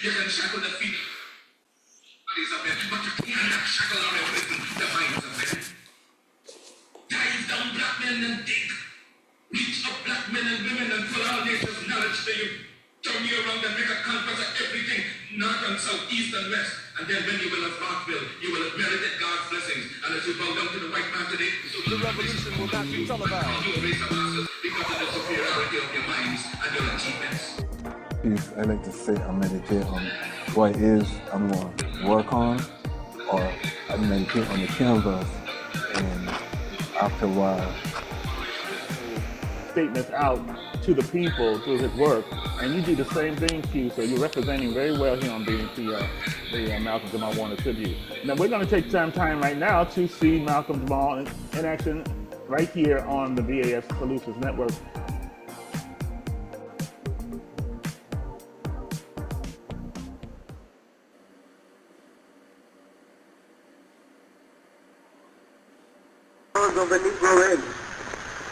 You can shackle the feet bodies of men, but you cannot shackle or imprison the minds of men. Dive down black men and dig. Reach up black men and women and pull all nature's knowledge to you. Turn you around and make a conquest of everything, north and south, east and west. And then when you will have wrought will, you will have merited God's blessings. And as you bow down to the white man today, so the revolution will not be televised. You erase the masses because of the superiority of your minds and your achievements. If I like to sit and meditate on what it is I'm going to work on, or I meditate on the canvas, and after a while, statements out to the people through his work, and you do the same thing, Q. So you're representing very well here on the Malcolm Jamal Warner tribute. Now we're going to take some time right now to see Malcolm Jamal in action right here on the BAF Solutions Network. Of the Negro Race,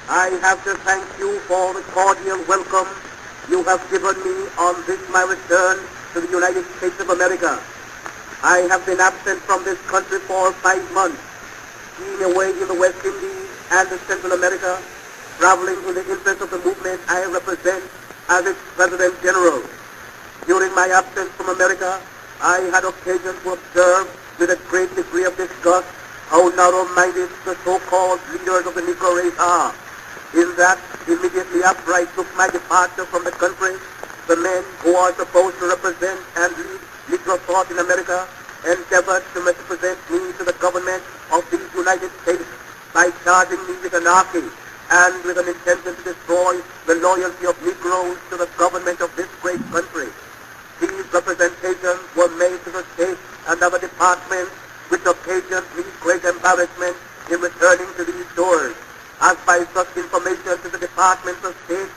I have to thank you for the cordial welcome you have given me on this my return to the United States of America. I have been absent from this country for 5 months, being away in the West Indies and in Central America, traveling in the interest of the movement I represent as its President General. During my absence from America, I had occasion to observe with a great degree of disgust how narrow-minded the so-called leaders of the Negro race are, in that immediately after I took my departure from the country, the men who are supposed to represent and lead Negro thought in America endeavored to misrepresent me to the government of these United States by charging me with anarchy and with an intention to destroy the loyalty of Negroes to the government of this great country. These representations were made to the state and other departments, which occasioned me great embarrassment in returning to these doors. As by such information to the Departments of State,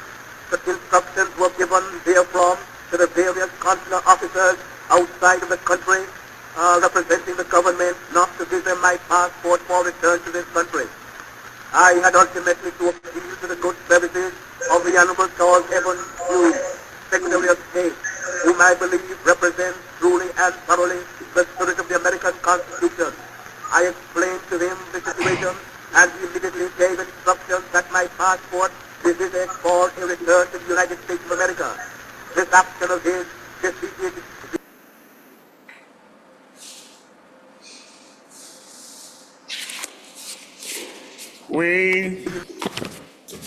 such instructions were given therefrom to the various consular officers outside of the country representing the government not to give them my passport for return to this country. I had ultimately to appeal to the good services of the Honorable Charles Evans Hughes, Secretary of State, whom I believe represents truly and thoroughly the spirit of the American Constitution. I explained to him the situation, and he immediately gave instructions that my passport be visited for a return to the United States of America. This action of his defeated. We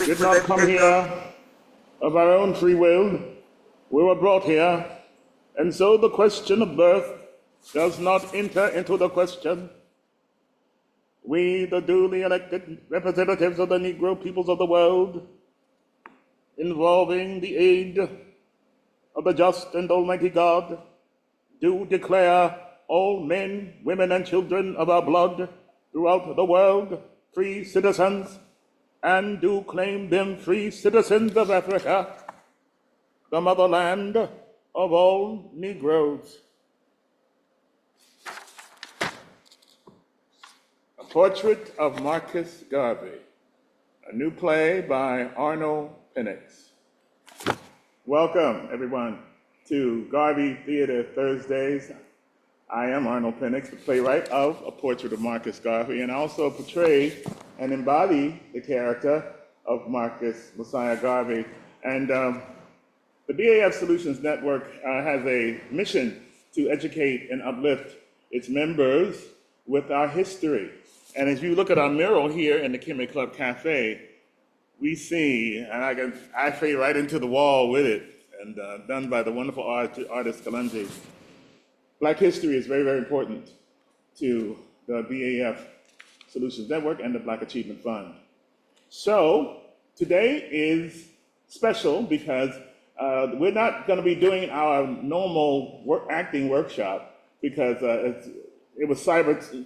did not come here of our own free will. We were brought here, and so the question of birth does not enter into the question. We, the duly elected representatives of the Negro peoples of the world, involving the aid of the just and almighty God, do declare all men, women, and children of our blood throughout the world free citizens, and do claim them free citizens of Africa, the motherland of all Negroes. A Portrait of Marcus Garvey, a new play by Arnold Penix. Welcome, everyone, to Garvey Theater Thursdays. I am Arnold Penix, the playwright of A Portrait of Marcus Garvey, and I also portray and embody the character of Marcus Messiah Garvey. And the BAF Solutions Network has a mission to educate and uplift its members with our history. And as you look at our mural here in the Kimmy Club Cafe, we see, and I fade right into the wall with it, and done by the wonderful artist Kalonji. Black history is very, very important to the BAF Solutions Network and the Black Achievement Fund. So today is special because we're not going to be doing our normal acting workshop because it was Cyber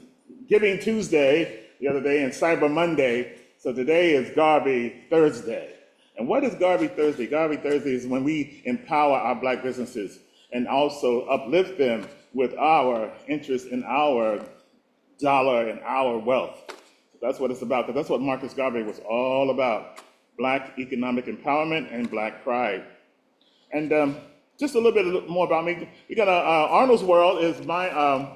Giving Tuesday the other day and Cyber Monday. So today is Garvey Thursday. And what is Garvey Thursday? Garvey Thursday is when we empower our Black businesses and also uplift them with our interest in our dollar and our wealth. So that's what it's about, because that's what Marcus Garvey was all about, Black economic empowerment and Black pride. And just a little bit more about me. We're gonna Arnold's World is my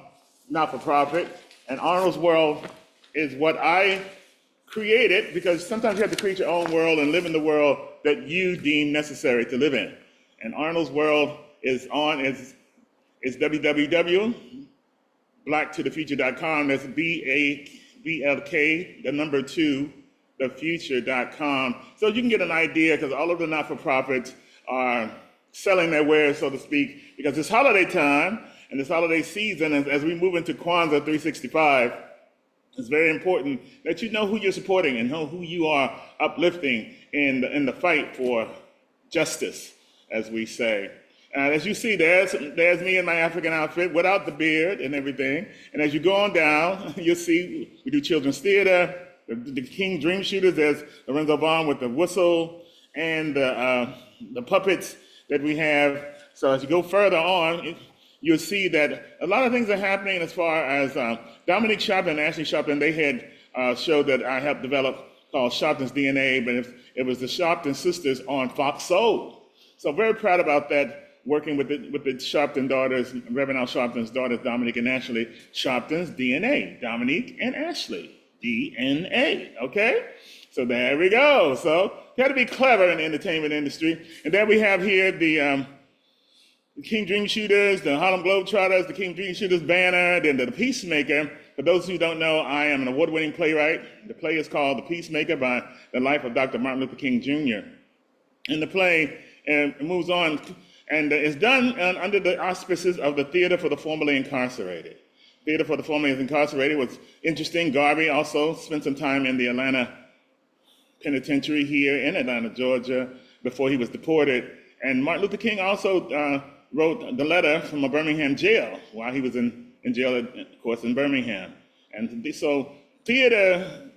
not-for-profit, and Arnold's World is what I created because sometimes you have to create your own world and live in the world that you deem necessary to live in. And Arnold's World is www.blacktothefuture.com. That's BABLK, the number 2, thefuture.com. So you can get an idea because all of the not-for-profits are selling their wares, so to speak, because it's holiday time and this holiday season, as we move into Kwanzaa 365, it's very important that you know who you're supporting and know who you are uplifting in the fight for justice, as we say. As you see, there's me in my African outfit without the beard and everything. And as you go on down, you'll see we do children's theater, the King Dream Shooters. There's Lorenzo Vaughn with the whistle and the puppets that we have. So as you go further on, you'll see that a lot of things are happening as far as Dominique Sharpton and Ashley Sharpton. They had a show that I helped develop called Sharpton's DNA, but it was the Sharpton sisters on Fox Soul. So very proud about that, working with the Sharpton daughters, Reverend Al Sharpton's daughters, Dominique and Ashley Sharpton's DNA, Dominique and Ashley, DNA, okay? So there we go. So you got to be clever in the entertainment industry. And then we have here the King Dream Shooters, the Harlem Globetrotters, the King Dream Shooters banner, then the Peacemaker. For those who don't know, I am an award-winning playwright. The play is called The Peacemaker by the life of Dr. Martin Luther King Jr. And the play moves on and is done under the auspices of the Theater for the Formerly Incarcerated. Theater for the Formerly Incarcerated was interesting. Garvey also spent some time in the Atlanta Penitentiary here in Atlanta, Georgia, before he was deported. And Martin Luther King also wrote the letter from a Birmingham jail while he was in jail, of course, in Birmingham. And so theater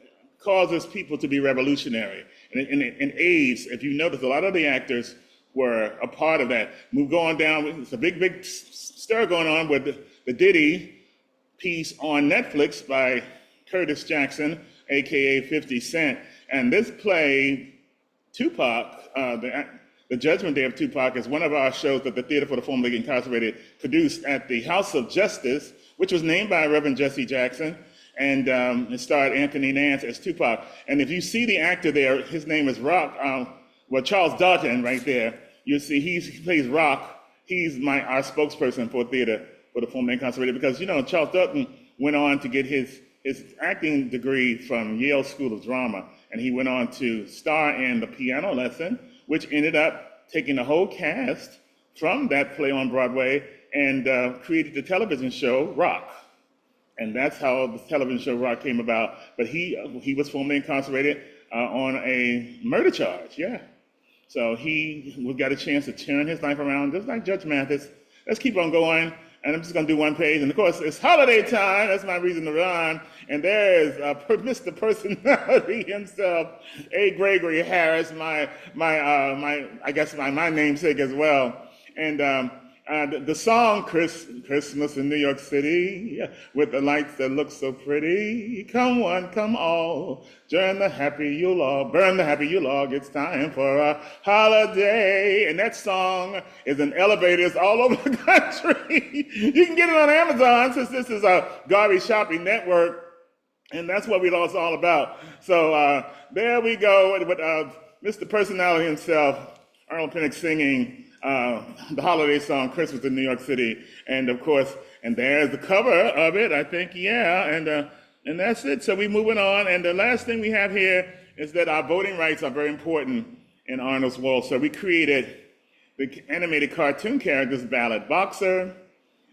causes people to be revolutionary. And in AIDS, if you notice, a lot of the actors were a part of that. Move going down, it's a big stir going on with the Diddy piece on Netflix by Curtis Jackson, AKA 50 Cent. And this play, Tupac, the Judgment Day of Tupac, is one of our shows that the Theater for the Formerly Incarcerated produced at the House of Justice, which was named by Reverend Jesse Jackson, and it starred Anthony Nance as Tupac. And if you see the actor there, his name is Rock, Charles Dalton right there. You'll see he plays Rock. He's our spokesperson for Theater for the Formerly Incarcerated because, Charles Dalton went on to get his acting degree from Yale School of Drama, and he went on to star in The Piano Lesson, which ended up taking the whole cast from that play on Broadway and created the television show Rock. And that's how the television show Rock came about. But he was formerly incarcerated on a murder charge, yeah. So he got a chance to turn his life around, just like Judge Mathis. Let's keep on going. And I'm just going to do one page. And of course, it's holiday time. That's my reason to run. And there is Mr. Personality himself, A. Gregory Harris, my namesake as well. And the song Christmas in New York City, with the lights that look so pretty. Come one, come all, burn the happy Yule log. It's time for a holiday. And that song is in elevators all over the country. You can get it on Amazon since this is a Garvey shopping network. And that's what it's all about. So there we go with Mr. Personality himself, Arnold Pinnock singing the holiday song Christmas in New York City. And of course, and there's the cover of it, I think, yeah. And that's it. So we're moving on. And the last thing we have here is that our voting rights are very important in Arnold's World. So we created the animated cartoon characters, Ballot Boxer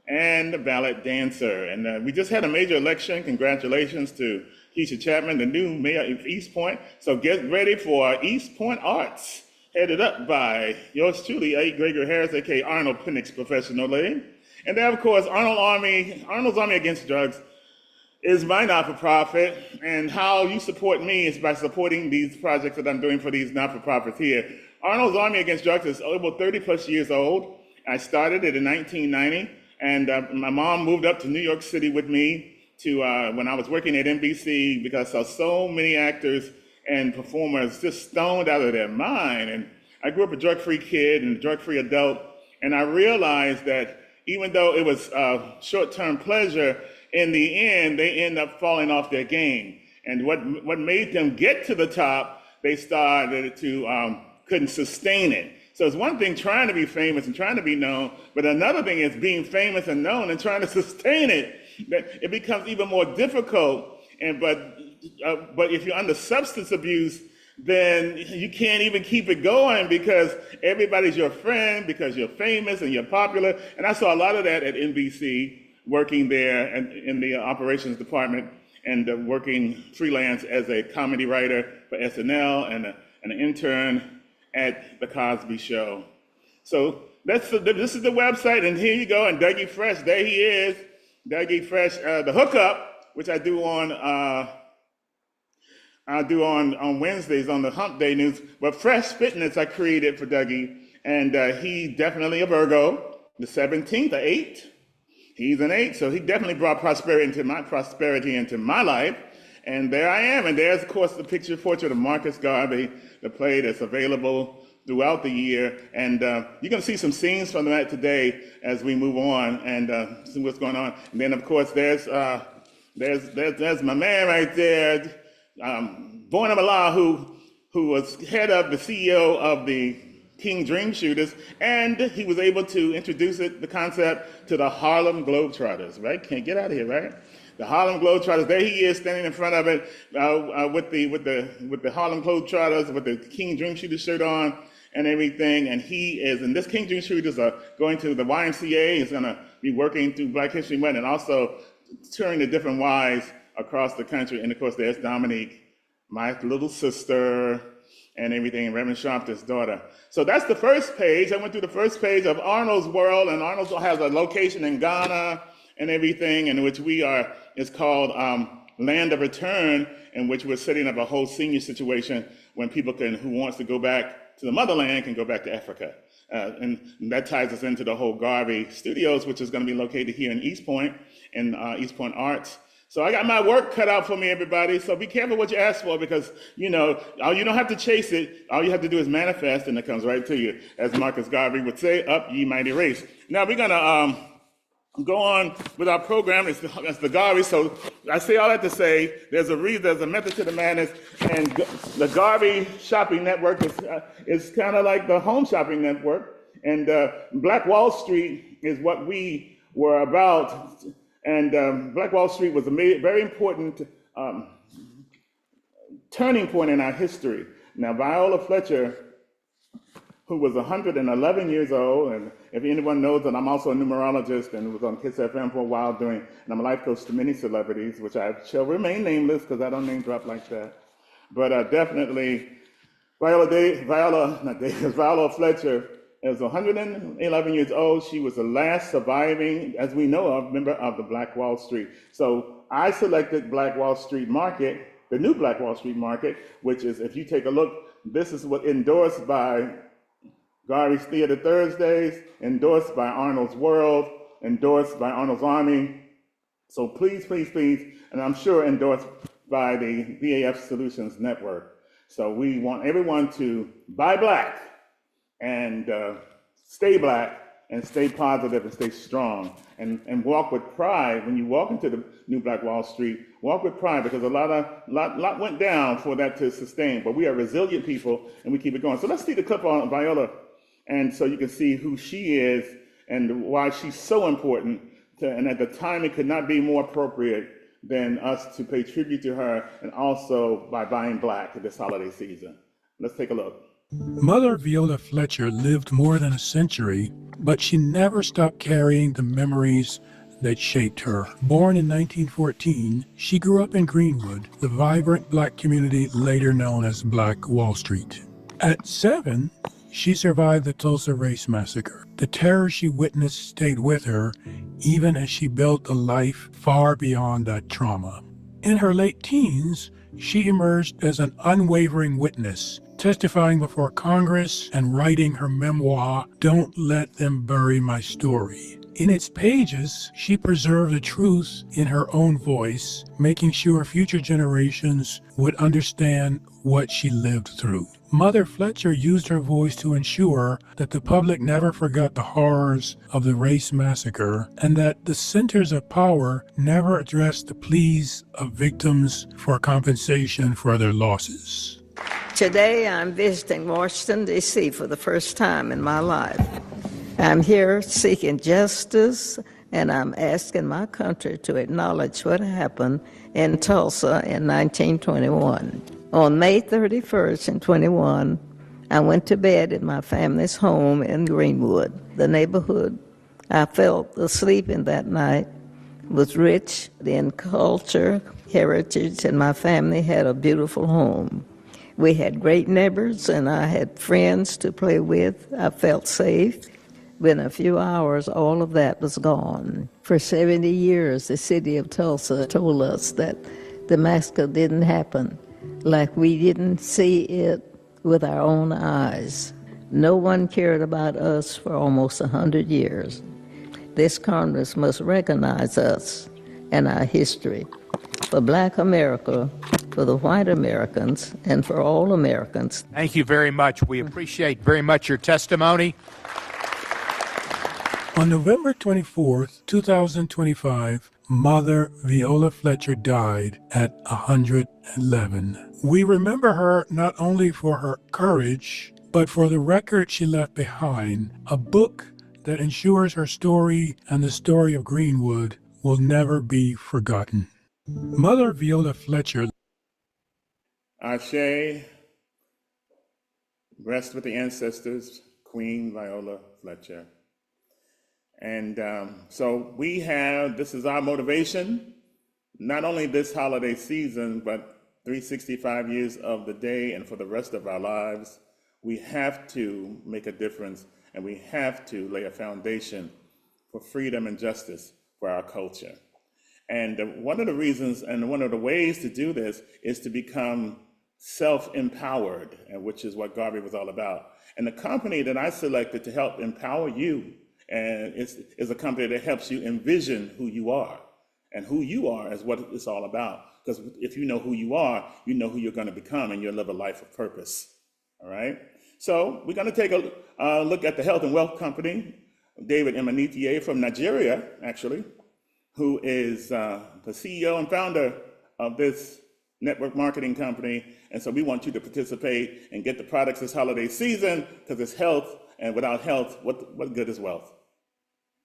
and the Ballot Dancer. And we just had a major election. Congratulations to Keisha Chapman, the new mayor of East Point. So get ready for East Point Arts, headed up by yours truly, A. Gregory Harris, aka Arnold Pinnock professionally. And then, of course, Arnold's Army Against Drugs is my not-for-profit. And how you support me is by supporting these projects that I'm doing for these not-for-profits here. Arnold's Army Against Drugs is over 30 plus years old. I started it in 1990. And my mom moved up to New York City with me to when I was working at NBC because I saw so many actors and performers just stoned out of their mind. And I grew up a drug-free kid and a drug-free adult. And I realized that even though it was short-term pleasure, in the end, they end up falling off their game. And what made them get to the top, they started to couldn't sustain it. So it's one thing trying to be famous and trying to be known, but another thing is being famous and known and trying to sustain it. That it becomes even more difficult. But if you're under substance abuse, then you can't even keep it going because everybody's your friend because you're famous and you're popular. And I saw a lot of that at NBC, working there in the operations department and working freelance as a comedy writer for SNL and an intern at The Cosby Show. So this is the website, and here you go. And Dougie Fresh, there he is. Dougie Fresh, the hookup, which I do on Wednesdays on the Hump Day News. But Fresh Fitness I created for Dougie, and he definitely a Virgo, the 17th, the 8th. He's an 8, so he definitely brought prosperity into my life. And there I am. And there's, of course, the portrait of Marcus Garvey, the play that's available throughout the year. And you're going to see some scenes from that today as we move on and see what's going on. And then, of course, there's my man right there, Boyna Mallah, who was head of the CEO of the King Dream Shooters, and he was able to introduce the concept to the Harlem Globetrotters, right? Can't get out of here, right? The Harlem Globetrotters, there he is standing in front of it with the Harlem Globetrotters, with the King Dream Shooters shirt on and everything. And he is, and this King Dream Shooters are going to the YMCA, is gonna be working through Black History Month and also touring the different Ys across the country. And of course, there's Dominique, my little sister, and everything, Reverend Sharpton's daughter. So that's the first page. I went through the first page of Arnold's World, and Arnold has a location in Ghana and everything, in which it's called Land of Return, in which we're setting up a whole senior situation when people who wants to go back to the motherland can go back to Africa. And that ties us into the whole Garvey Studios, which is gonna be located here in East Point, in East Point Arts. So I got my work cut out for me, everybody. So be careful what you ask for, because you don't have to chase it. All you have to do is manifest, and it comes right to you. As Marcus Garvey would say, "Up ye mighty race." Now we're gonna go on with our program. It's the Garvey. So I say all that to say, there's a method to the madness, and the Garvey Shopping Network is kind of like the Home Shopping Network, and Black Wall Street is what we were about. And Black Wall Street was a very important turning point in our history. Now, Viola Fletcher, who was 111 years old, and if anyone knows that I'm also a numerologist and was on KISS FM for a while and I'm a life coach to many celebrities, which I shall remain nameless because I don't name drop like that. But definitely, Viola Fletcher is 111 years old. She was the last surviving, as we know of, member of the Black Wall Street. So I selected Black Wall Street Market, the new Black Wall Street Market, which is, if you take a look, this is what endorsed by Garvey's Theater Thursdays, endorsed by Arnold's World, endorsed by Arnold's Army. So please, please, please, and I'm sure endorsed by the BAF Solutions Network. So we want everyone to buy black and stay black and stay positive and stay strong and walk with pride. When you walk into the new Black Wall Street, walk with pride, because a lot went down for that to sustain, but we are resilient people and we keep it going. So let's see the clip on Viola, and so you can see who she is and why she's so important and at the time it could not be more appropriate than us to pay tribute to her, and also by buying black this holiday season. Let's take a look. Mother Viola Fletcher lived more than a century, but she never stopped carrying the memories that shaped her. Born in 1914, she grew up in Greenwood, the vibrant black community later known as Black Wall Street. At 7, she survived the Tulsa Race Massacre. The terror she witnessed stayed with her, even as she built a life far beyond that trauma. In her late teens, she emerged as an unwavering witness, testifying before Congress and writing her memoir, Don't Let Them Bury My Story. In its pages, she preserved the truth in her own voice, making sure future generations would understand what she lived through. Mother Fletcher used her voice to ensure that the public never forgot the horrors of the race massacre and that the centers of power never addressed the pleas of victims for compensation for their losses. Today I'm visiting Washington, D.C. for the first time in my life. I'm here seeking justice, and I'm asking my country to acknowledge what happened in Tulsa in 1921. On May 31st in 21, I went to bed in my family's home in Greenwood. The neighborhood I felt asleep in that night was rich in culture, heritage, and my family had a beautiful home. We had great neighbors, and I had friends to play with. I felt safe. Within a few hours, all of that was gone. For 70 years, the city of Tulsa told us that the massacre didn't happen, like we didn't see it with our own eyes. No one cared about us for almost 100 years. This Congress must recognize us and our history. For Black America, for the white Americans, and for all Americans. Thank you very much. We appreciate very much your testimony. On November 24th, 2025, Mother Viola Fletcher died at 111. We remember her not only for her courage, but for the record she left behind, a book that ensures her story and the story of Greenwood will never be forgotten. Mother Viola Fletcher. Ashe, rest with the ancestors, Queen Viola Fletcher. And so this is our motivation, not only this holiday season, but 365 years of the day and for the rest of our lives. We have to make a difference, and we have to lay a foundation for freedom and justice for our culture. And one of the reasons and one of the ways to do this is to become self-empowered, which is what Garvey was all about. And the company that I selected to help empower you and is a company that helps you envision who you are. And who you are is what it's all about. Because if you know who you are, you know who you're going to become, and you'll live a life of purpose. All right? So we're going to take a look at the health and wealth company, David Emanitiye from Nigeria, actually, who is the CEO and founder of this network marketing company. And so we want you to participate and get the products this holiday season, because it's health, and without health, what good is wealth?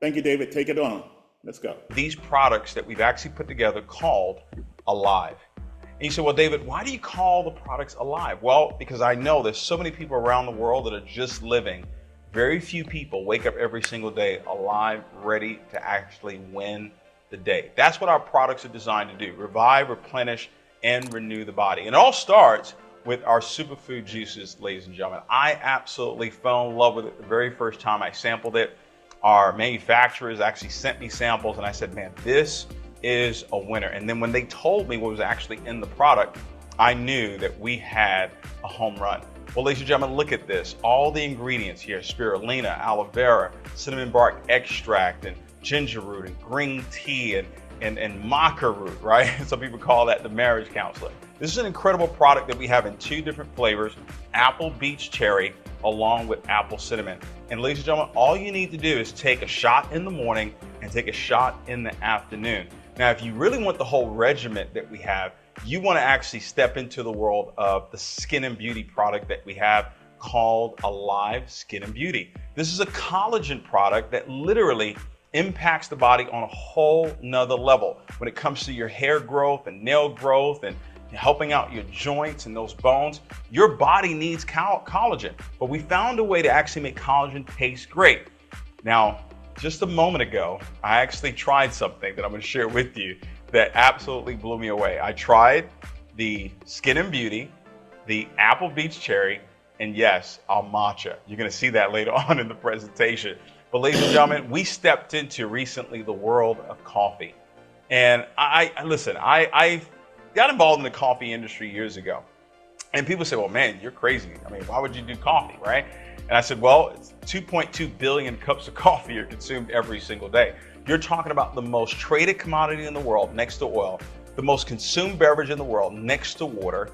Thank you, David. Take it on. Let's go. These products that we've actually put together called Alive. And you say, well, David, why do you call the products Alive? Well, because I know there's so many people around the world that are just living. Very few people wake up every single day alive, ready to actually win the day. That's what our products are designed to do: revive, replenish, and renew the body. And it all starts with our superfood juices, ladies and gentlemen. I absolutely fell in love with it the very first time I sampled it. Our manufacturers actually sent me samples, and I said, man, this is a winner. And then when they told me what was actually in the product, I knew that we had a home run. Well, ladies and gentlemen, look at this. All the ingredients here: spirulina, aloe vera, cinnamon bark extract, and ginger root, and green tea, and maca root, right? Some people call that the marriage counselor. This is an incredible product that we have in 2 different flavors: apple beach cherry, along with apple cinnamon. And ladies and gentlemen, all you need to do is take a shot in the morning and take a shot in the afternoon. Now, if you really want the whole regimen that we have, you want to actually step into the world of the skin and beauty product that we have called Alive Skin and Beauty. This is a collagen product that literally impacts the body on a whole nother level when it comes to your hair growth and nail growth and helping out your joints and those bones. Your body needs collagen, but we found a way to actually make collagen taste great. Now, just a moment ago, I actually tried something that I'm going to share with you that absolutely blew me away. I tried the Skin and Beauty, the Apple Beach Cherry, and yes, our matcha. You're going to see that later on in the presentation. But ladies and gentlemen, we stepped into recently the world of coffee. And I got involved in the coffee industry years ago. And people say, well, man, you're crazy. I mean, why would you do coffee, right? And I said, well, it's 2.2 billion cups of coffee are consumed every single day. You're talking about the most traded commodity in the world next to oil, the most consumed beverage in the world next to water,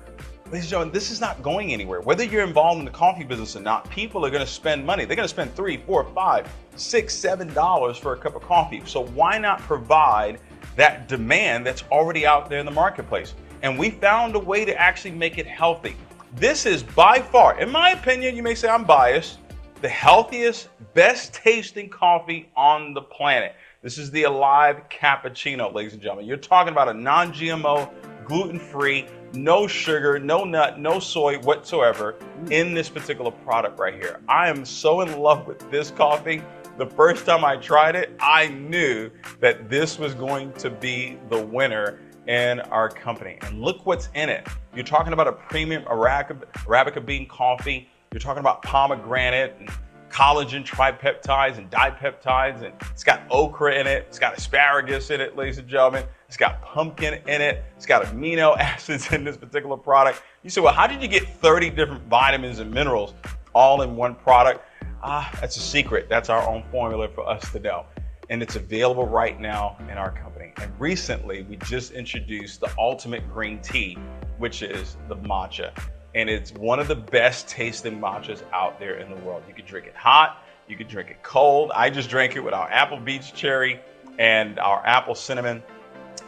ladies and gentlemen, this is not going anywhere. Whether you're involved in the coffee business or not, people are going to spend money. They're going to spend $3, $4, $5, $6, $7 for a cup of coffee. So why not provide that demand that's already out there in the marketplace? And we found a way to actually make it healthy. This is by far, in my opinion, you may say I'm biased, the healthiest, best tasting coffee on the planet. This is the Alive Cappuccino, ladies and gentlemen. You're talking about a non-GMO, gluten-free, no sugar, no nut, no soy whatsoever in this particular product right here. I am so in love with this coffee. The first time I tried it, I knew that this was going to be the winner in our company. And look what's in it. You're talking about a premium Arabica bean coffee. You're talking about pomegranate and collagen tripeptides and dipeptides, and it's got okra in it. It's got asparagus in it, ladies and gentlemen. It's got pumpkin in it. It's got amino acids in this particular product. You say, well, how did you get 30 different vitamins and minerals all in one product? That's a secret. That's our own formula for us to know. And it's available right now in our company. And recently, we just introduced the ultimate green tea, which is the matcha. And it's one of the best tasting matchas out there in the world. You can drink it hot, you can drink it cold. I just drank it with our apple beach cherry and our apple cinnamon.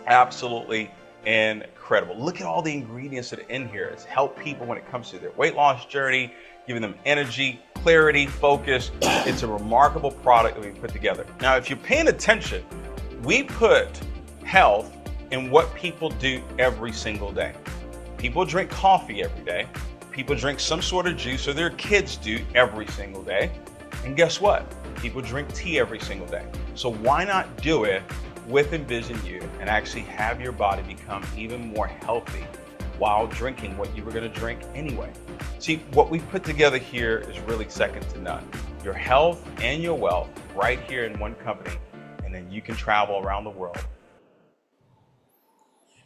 Absolutely incredible. Look at all the ingredients that are in here. It's helped people when it comes to their weight loss journey, giving them energy, clarity, focus. It's a remarkable product that we put together. Now, if you're paying attention, we put health in what people do every single day. People drink coffee every day. People drink some sort of juice, or their kids do every single day. And guess what? People drink tea every single day. So why not do it with Envision You and actually have your body become even more healthy while drinking what you were going to drink anyway? See, what we've put together here is really second to none. Your health and your wealth right here in one company, and then you can travel around the world.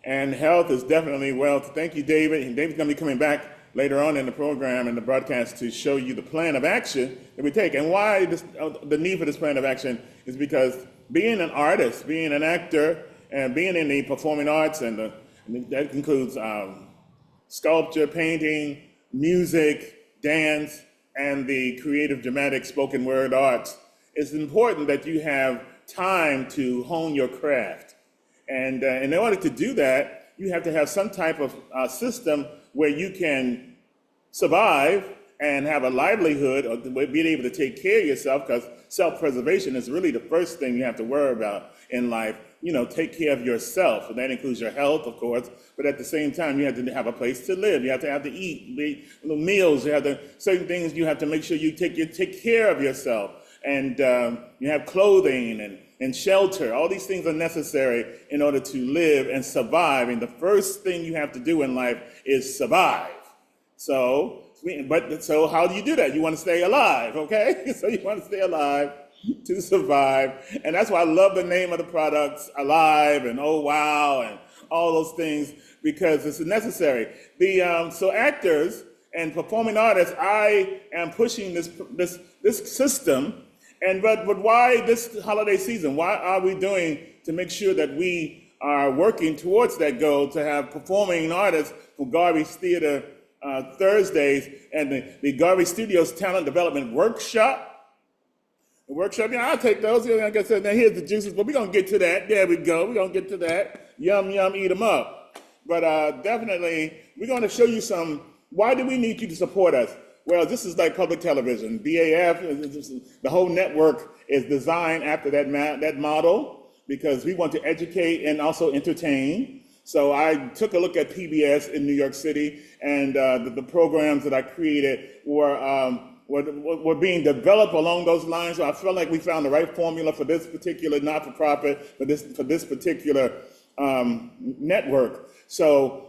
And health is definitely wealth. Thank you, David. And David's going to be coming back later on in the program and the broadcast to show you the plan of action that we take. And why the need for this plan of action is because being an artist, being an actor, and being in the performing arts, and that includes sculpture, painting, music, dance, and the creative, dramatic, spoken word arts, it's important that you have time to hone your craft. And in order to do that, you have to have some type of system where you can survive and have a livelihood, or being able to take care of yourself, because self-preservation is really the first thing you have to worry about in life. You know, take care of yourself, and that includes your health, of course, but at the same time, you have to have a place to live. You have to eat meals. You have to, certain things you have to make sure you take care of yourself. And you have clothing and shelter. All these things are necessary in order to live and survive. And the first thing you have to do in life is survive. So how do you do that? You want to stay alive, okay? So you want to stay alive to survive. And that's why I love the name of the products, Alive and Oh Wow and all those things, because it's necessary. So actors and performing artists, I am pushing this system. But why this holiday season? Why are we doing to make sure that we are working towards that goal to have performing artists from Garvey's Theater Thursdays and the Garvey Studios Talent Development Workshop? The workshop, I'll take those. Like I said, now here's the juices, but we're going to get to that. There we go. We're going to get to that. Yum, yum, eat them up. But definitely, we're going to show you why do we need you to support us? Well, this is like public television. BAF, the whole network is designed after that model, because we want to educate and also entertain. So I took a look at PBS in New York City, and the programs that I created were being developed along those lines. So I felt like we found the right formula for this particular not-for-profit, for this particular network. So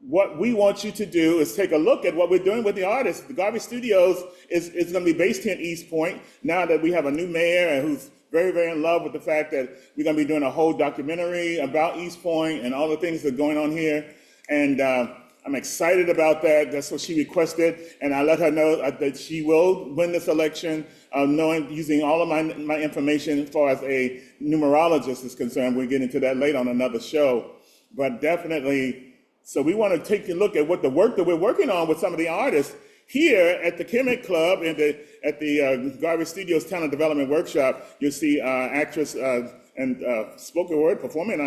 what we want you to do is take a look at what we're doing with the artists. The Garvey Studios is going to be based here in East Point, now that we have a new mayor and who's very, very in love with the fact that we're going to be doing a whole documentary about East Point and all the things that are going on here. And I'm excited about that. That's what she requested. And I let her know that she will win this election, using all of my information as far as a numerologist is concerned. We'll get into that later on another show. But definitely, So we want to take a look at what the work that we're working on with some of the artists here at the Kemet Club and at the Garvey Studios Talent Development Workshop. You'll see actress and spoken word performing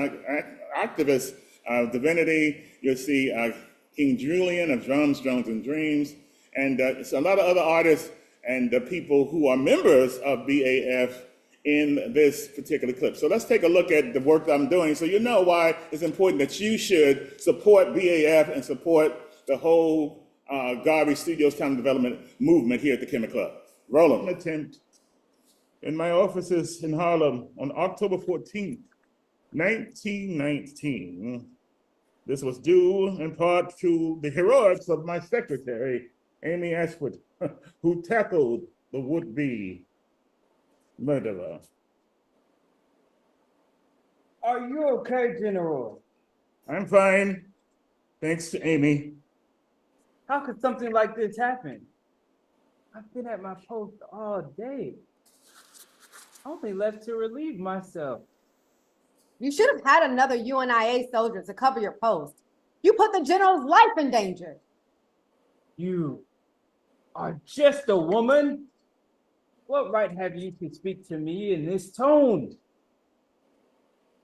activist Divinity. You'll see King Julian of Drums, Drones, and Dreams, and so a lot of other artists and people who are members of BAF in this particular clip. So let's take a look at the work that I'm doing so you know why it's important that you should support BAF and support the whole Garvey Studios Talent Development movement here at the Kemet Club. Roll 'em. Attempt in my offices in Harlem on October 14th, 1919. This was due in part to the heroics of my secretary, Amy Ashford, who tackled the would-be murderer. Are you okay, General? I'm fine, thanks to Amy. How could something like this happen? I've been at my post all day. Only left to relieve myself. You should have had another UNIA soldier to cover your post. You put the general's life in danger. You are just a woman. What right have you to speak to me in this tone?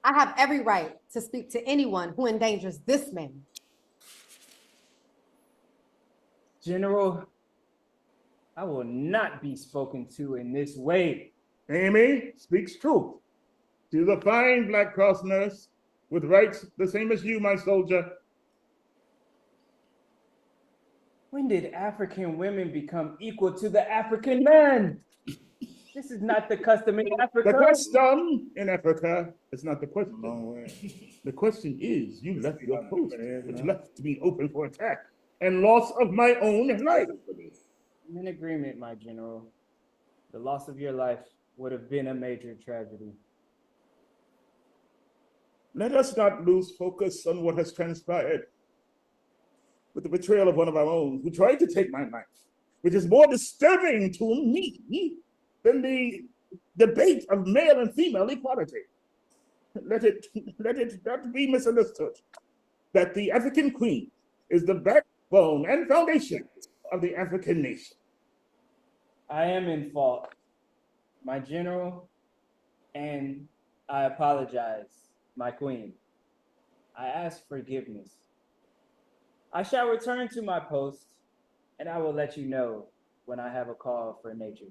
I have every right to speak to anyone who endangers this man. General, I will not be spoken to in this way. Amy speaks truth. She's a fine Black Cross nurse with rights the same as you, my soldier. When did African women become equal to the African man? This is not the custom in Africa. The custom in Africa is not the question. The question is, you left your post, which left me open for attack and loss of my own life. I'm in agreement, my general. The loss of your life would have been a major tragedy. Let us not lose focus on what has transpired with the betrayal of one of our own who tried to take my life, which is more disturbing to me than the debate of male and female equality. Let it not be misunderstood that the African queen is the backbone and foundation of the African nation. I am in fault, my general, and I apologize, my queen. I ask forgiveness. I shall return to my post, and I will let you know when I have a call for nature.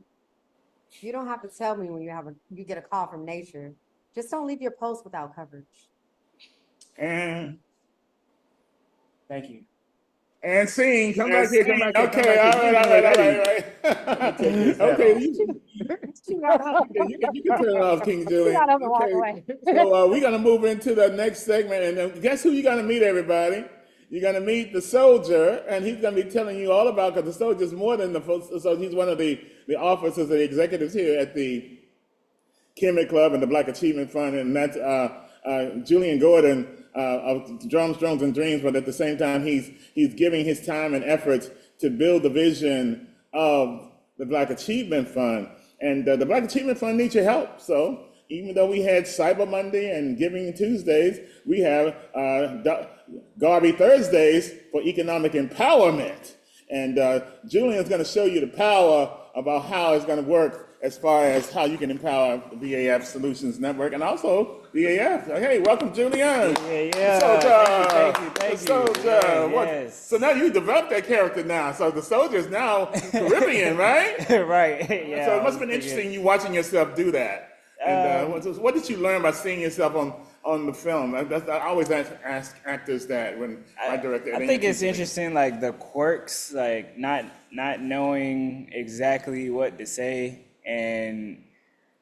You don't have to tell me when you get a call from nature. Just don't leave your post without coverage. And thank you. And sing, come back here, come back here. Okay, all right. Okay, you can turn it off, King Julian. Okay. So we're gonna move into the next segment, and guess who you're gonna meet, everybody? You're gonna meet the soldier, and he's gonna be telling you all about, because the soldier's more than so he's one of the officers, the executives here at the Kemet Club and the Black Achievement Fund, and that's Julian Gordon of Drums, Drones, and Dreams, but at the same time, he's giving his time and efforts to build the vision of the Black Achievement Fund. And the Black Achievement Fund needs your help. So even though we had Cyber Monday and Giving Tuesdays, we have Garvey Thursdays for economic empowerment. And Julian's going to show you the power about how it's going to work as far as how you can empower the BAF Solutions Network and also BAF. Hey, welcome, Julian. Yeah. Soldier. Thank you. Soldier. Yes. So now you developed that character now. So the soldier is now Caribbean, right? Right. Yeah. So it must have been interesting you watching yourself do that. And what did you learn by seeing yourself on the film? I always ask actors that when I direct it. I think it's interesting, like the quirks, like not knowing exactly what to say.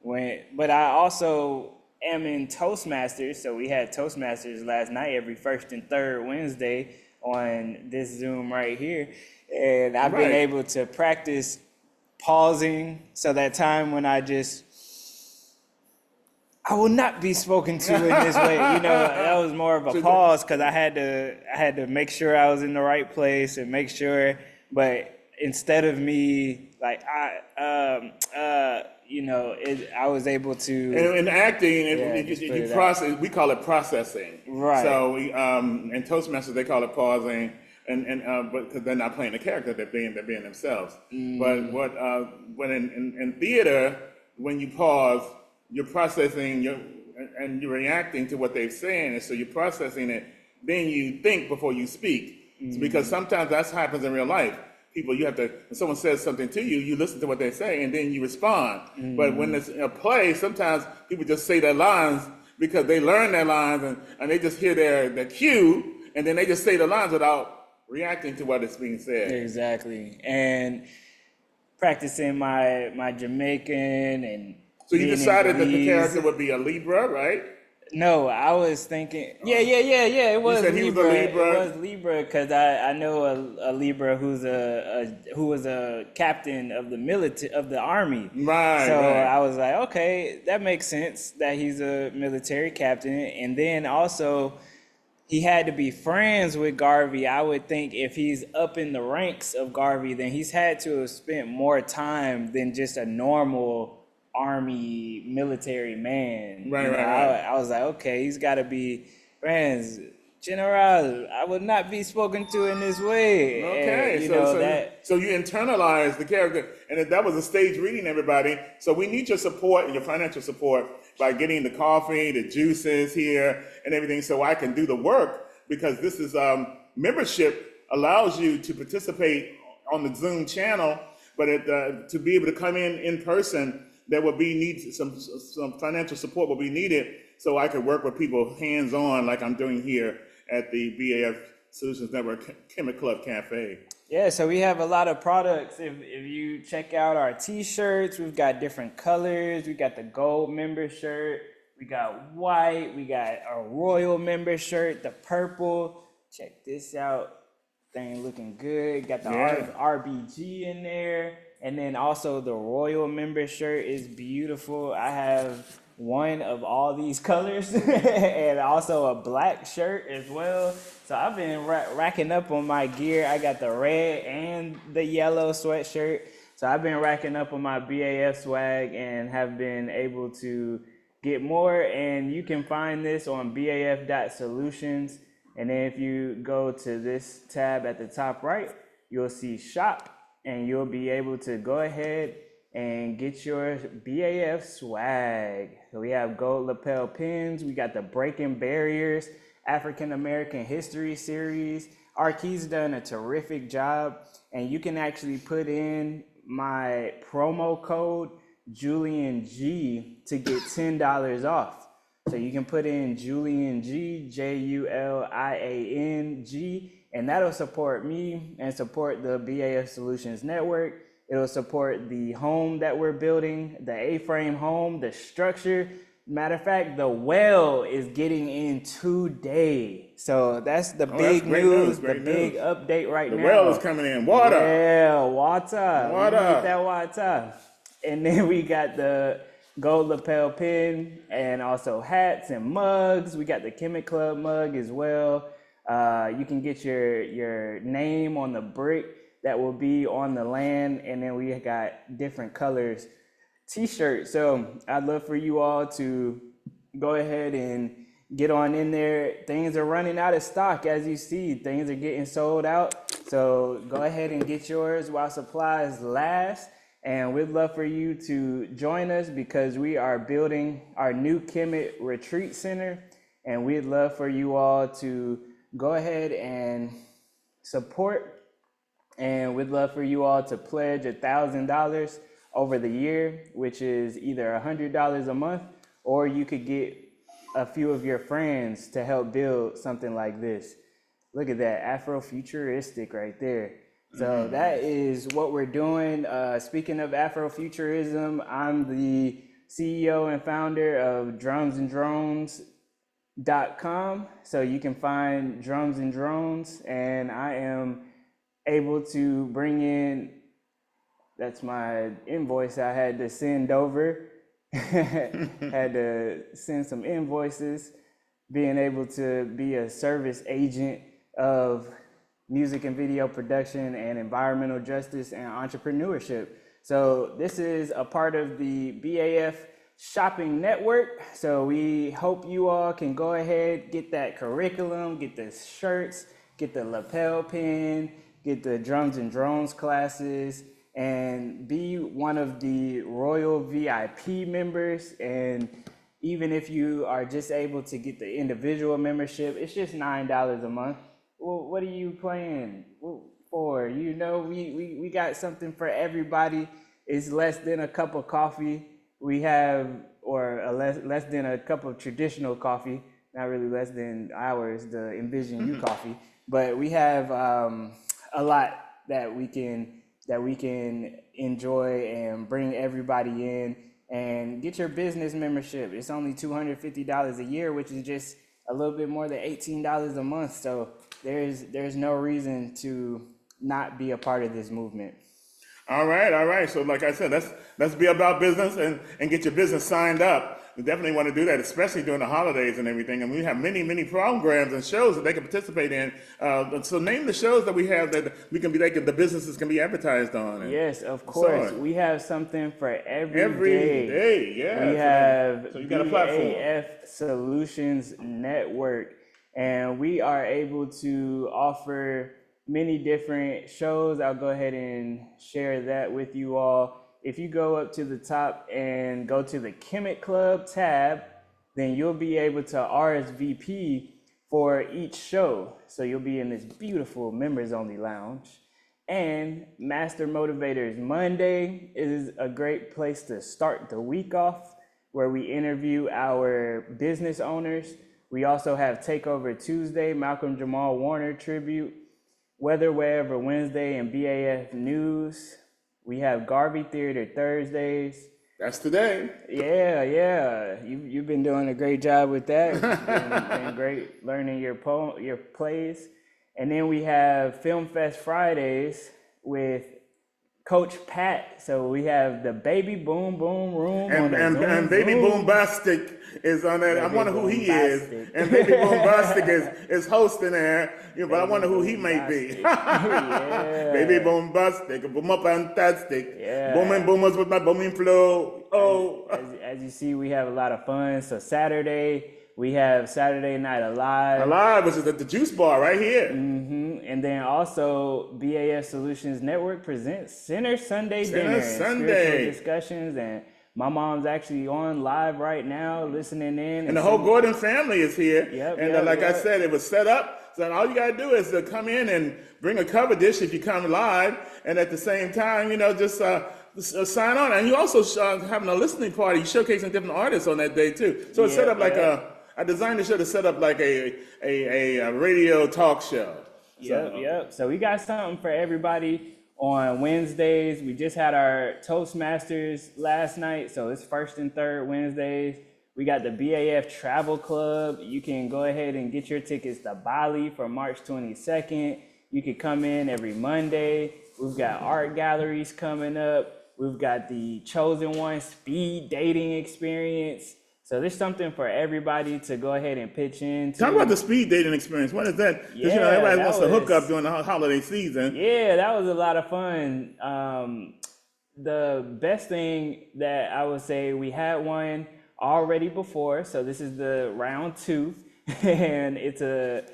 But I also am in Toastmasters, so we had Toastmasters last night every first and third Wednesday on this Zoom right here, and I've been able to practice pausing, so that time when I will not be spoken to in this way, that was more of a pause because I had to make sure I was in the right place and make sure, but instead of me like I was able to. In acting, just put you it out. process. We call it processing. Right. So in Toastmasters they call it pausing, but because they're not playing the character, they're being themselves. But when in theater, when you pause, you're processing and you're reacting to what they're saying, and so you're processing it. Then you think before you speak, because sometimes that happens in real life. People, you have to, when someone says something to you, you listen to what they say and then you respond. But when it's a play, sometimes people just say their lines because they learn their lines and they just hear their cue and then they just say the lines without reacting to what is being said. Exactly. And practicing my Jamaican and. So you decided that the character would be a Libra, right? No, I was thinking, yeah. It was said he was a Libra. Libra? It was Libra because I know a Libra who was a captain of the army. Right. So right. I was like, okay, that makes sense that he's a military captain, and then also he had to be friends with Garvey. I would think if he's up in the ranks of Garvey, then he's had to have spent more time than just a normal army military man. Right. I was like, okay, he's got to be friends. General, I would not be spoken to in this way. Okay, And, so you internalize the character, and that was a stage reading, everybody. So we need your support and your financial support by getting the coffee, the juices here, and everything, so I can do the work, because this is membership allows you to participate on the Zoom channel, but to be able to come in person, there will be some financial support will be needed, so I could work with people hands-on like I'm doing here at the BAF Solutions Network Chemic Club Cafe. Yeah, so we have a lot of products. If you check out our t-shirts, we've got different colors. We got the gold member shirt, we got white, we got a royal member shirt, the purple. Check this out, thing looking good. Got the RBG in there. And then also the royal member shirt is beautiful. I have one of all these colors and also a black shirt as well. So I've been racking up on my gear. I got the red and the yellow sweatshirt. So I've been racking up on my BAF swag and have been able to get more. And you can find this on baf.solutions. And then if you go to this tab at the top right, you'll see shop. And you'll be able to go ahead and get your BAF swag. So we have gold lapel pins. We got the Breaking Barriers African American History series. Arkee's done a terrific job. And you can actually put in my promo code Julian G to get $10 off. So you can put in Julian G, JULIANG, and that'll support me and support the BAF Solutions Network. It'll support the home that we're building, the A-frame home, the structure. Matter of fact, the well is getting in today. So that's the big news, the big update right now. The well is coming in. Water. Yeah, water. Water. We need that water. And then we got the gold lapel pin and also hats and mugs. We got the Chemic Club mug as well. You can get your name on the brick that will be on the land, and then we got different colors t-shirts. So I'd love for you all to go ahead and get on in there. Things are running out of stock, as you see. Things are getting sold out. So go ahead and get yours while supplies last. And we'd love for you to join us because we are building our new Kemet Retreat Center, and we'd love for you all to go ahead and support, and we'd love for you all to pledge $1,000 over the year, which is either $100 a month, or you could get a few of your friends to help build something like this. Look at that, Afrofuturistic right there. So that is what we're doing. Speaking of Afrofuturism, I'm the CEO and founder of drumsanddrones.com. So you can find Drums and Drones, and I am able to bring in, that's my invoice I had to send over. Had to send some invoices, being able to be a service agent of music and video production, and environmental justice and entrepreneurship. So this is a part of the BAF shopping network. So we hope you all can go ahead, get that curriculum, get the shirts, get the lapel pin, get the drums and drones classes, and be one of the Royal VIP members. And even if you are just able to get the individual membership, it's just $9 a month. Well, what are you playing for? You know, we got something for everybody. It's less than a cup of coffee. We have, or a less than a cup of traditional coffee, not really less than ours, the Envision You coffee. But we have a lot that we can enjoy and bring everybody in and get your business membership. It's only $250 a year, which is just a little bit more than $18 a month. So there's no reason to not be a part of this movement. All right. So like I said, let's be about business and get your business signed up. We definitely want to do that, especially during the holidays and everything. And we have many programs and shows that they can participate in. So name the shows that we have that the businesses can be advertised on. Yes, of course. We have something for every day. Yeah. We have so you got a platform. BAF Solutions Network, and we are able to offer many different shows. I'll go ahead and share that with you all. If you go up to the top and go to the Chemic Club tab, then you'll be able to RSVP for each show. So you'll be in this beautiful members only lounge. And Master Motivators Monday is a great place to start the week off, where we interview our business owners. We also have Takeover Tuesday, Malcolm Jamal Warner tribute, Weather Wherever Wednesday, and BAF News. We have Garvey Theater Thursdays. That's today. Yeah. You've been doing a great job with that. Been great learning your plays. And then we have Film Fest Fridays with Coach Pat. So we have the Baby Boom Boom Room. And Baby Boombastic is on that. I wonder who he is. And Baby Boombastic is hosting there. But I wonder who he may be. Yeah. Baby Boombastic, Boom Up Fantastic. Yeah. Booming Boomers with my booming flow. Oh. As you see, we have a lot of fun. So Saturday, we have Saturday Night Alive. Alive, which is at the Juice Bar right here. And then also BAF Solutions Network presents Center Sunday Dinner and spiritual discussions. And my mom's actually on live right now listening in. And the whole Gordon family is here. Yep, I said, it was set up. So all you got to do is to come in and bring a cover dish if you come live. And at the same time, just sign on. And you also having a listening party, showcasing different artists on that day too. So it's set up like I designed the show to set up like a radio talk show. Yep. So we got something for everybody on Wednesdays. We just had our Toastmasters last night, so it's first and third Wednesdays. We got the BAF Travel Club. You can go ahead and get your tickets to Bali for March 22nd. You can come in every Monday. We've got art galleries coming up. We've got the Chosen One speed dating experience. So there's something for everybody to go ahead and pitch in. Talk about the speed dating experience. What is that? Because everybody wants to hook up during the holiday season. Yeah, that was a lot of fun. The best thing that I would say, we had one already before. So this is the round 2, and it's a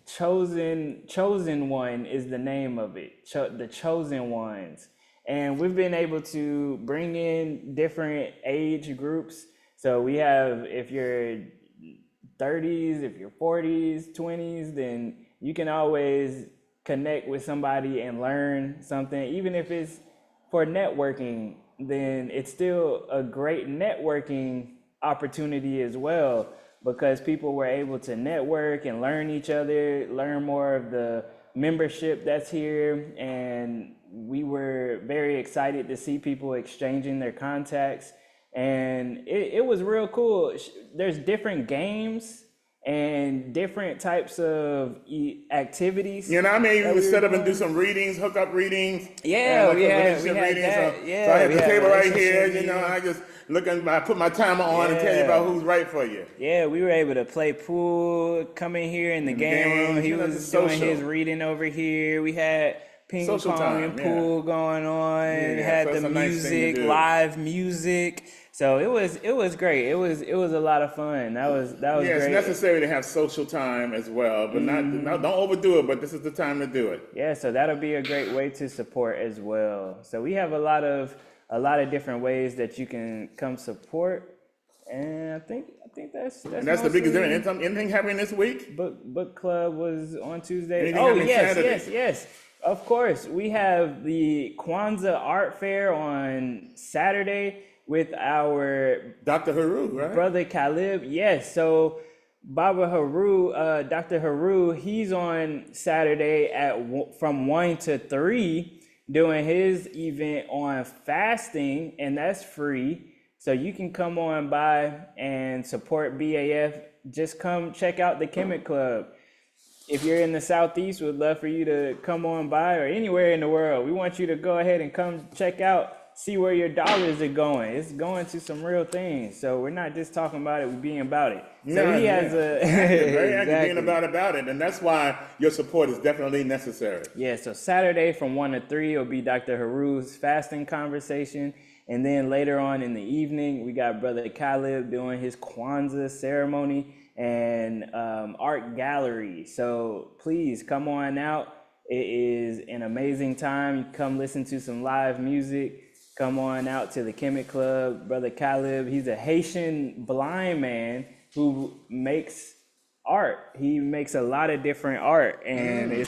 chosen one is the name of it. The Chosen Ones. And we've been able to bring in different age groups. So we have, if you're 30s, if you're 40s, 20s, then you can always connect with somebody and learn something. Even if it's for networking, then it's still a great networking opportunity as well, because people were able to network and learn each other, learn more of the membership that's here. And we were very excited to see people exchanging their contacts. And it was real cool. There's different games and different types of activities. You know, we would set up and do some readings, hook-up readings. Yeah, we had readings. that. So I had the table right here. I just I put my timer on and tell you about who's right for you. Yeah, we were able to play pool, come in here in the game room. He was doing his reading over here. We had ping Social pong time, and pool going on. Yeah, Had so the it's a nice thing to music, do. live music. So it was great. It was a lot of fun. That was Yeah, great. it's necessary to have social time as well, but don't overdo it. But this is the time to do it. Yeah, so that'll be a great way to support as well. So we have a lot of different ways that you can come support, and I think that's the biggest difference. Anything happening this week? Book club was on Tuesday. Anything Oh happening yes, Saturday? yes. Of course, we have the Kwanzaa Art Fair on Saturday with our Dr. Haru, right? brother Caleb. Yes, so Baba Haru, Dr. Haru, he's on Saturday from 1 to 3 doing his event on fasting, and that's free. So you can come on by and support BAF. Just come check out the Kemet Club. If you're in the Southeast, we'd love for you to come on by, or anywhere in the world. We want you to go ahead and come check out, see where your dollars are going. It's going to some real things. So we're not just talking about it, we're being about it. So he has very active exactly. being about it, and that's why your support is definitely necessary. Yeah, so Saturday from 1 to 3 will be Dr. Haru's fasting conversation. And then later on in the evening, we got Brother Caleb doing his Kwanzaa ceremony and art gallery. So please come on out. It is an amazing time. You come listen to some live music. Come on out to the Kemet Club. Brother Caleb, he's a Haitian blind man who makes art. He makes a lot of different art, and